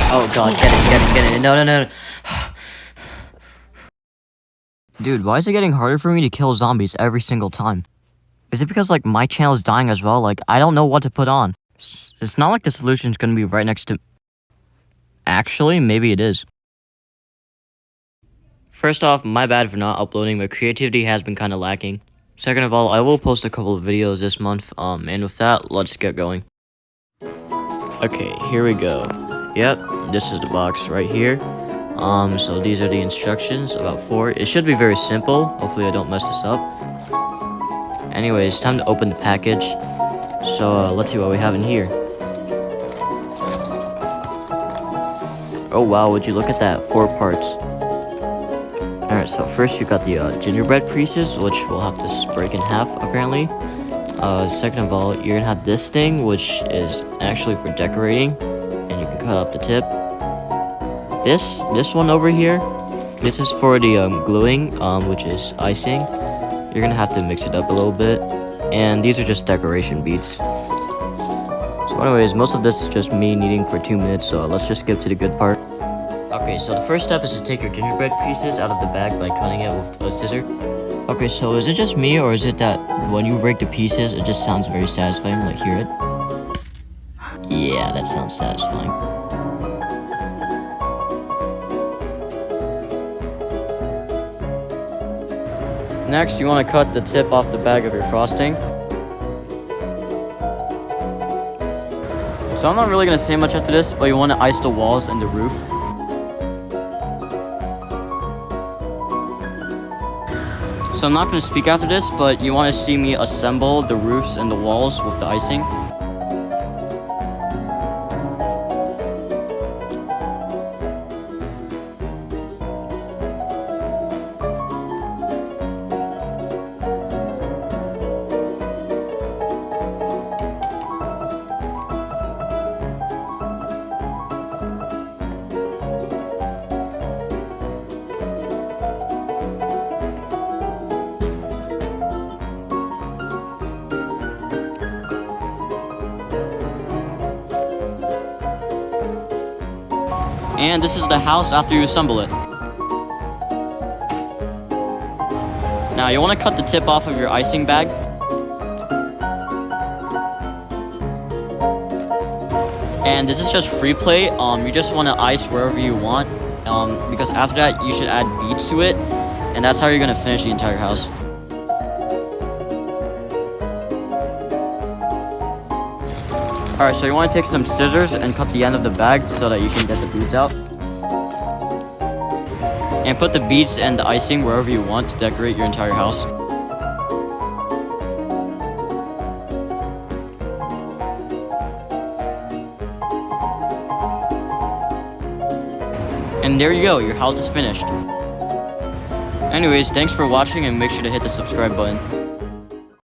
Oh god, get it. No. Dude, why is it getting harder for me to kill zombies every single time? Is it because, like, my channel is dying as well? Like, I don't know what to put on. It's not like the solution's gonna be right next to... Actually, maybe it is. First off, my bad for not uploading. My creativity has been kind of lacking. Second of all, I will post a couple of videos this month, and with that, let's get going. Okay, here we go. Yep, this is the box right here. So these are the instructions, about 4. It should be very simple. Hopefully I don't mess this up. Anyways, time to open the package. So, let's see what we have in here. Oh wow, would you look at that, 4 parts. Alright, so first you got the gingerbread pieces, which we'll have to break in half, apparently. Second of all, you're gonna have this thing, which is actually for decorating, and you can cut off the tip. This one over here, this is for the gluing, which is icing. You're gonna have to mix it up a little bit, and these are just decoration beads. So anyways, most of this is just me kneading for 2 minutes, so let's just skip to the good part. Okay, so the first step is to take your gingerbread pieces out of the bag by cutting it with a scissor. Okay, so is it just me, or is it that when you break the pieces, it just sounds very satisfying? Like, hear it? Yeah, that sounds satisfying. Next, you want to cut the tip off the bag of your frosting. So I'm not really going to say much after this, but you want to ice the walls and the roof. So I'm not going to speak after this, but you want to see me assemble the roofs and the walls with the icing. And this is the house after you assemble it. Now you want to cut the tip off of your icing bag. And this is just free play. You just want to ice wherever you want. Because after that you should add beads to it. And that's how you're going to finish the entire house. Alright, so you want to take some scissors and cut the end of the bag so that you can get the beads out. And put the beads and the icing wherever you want to decorate your entire house. And there you go, your house is finished. Anyways, thanks for watching and make sure to hit the subscribe button.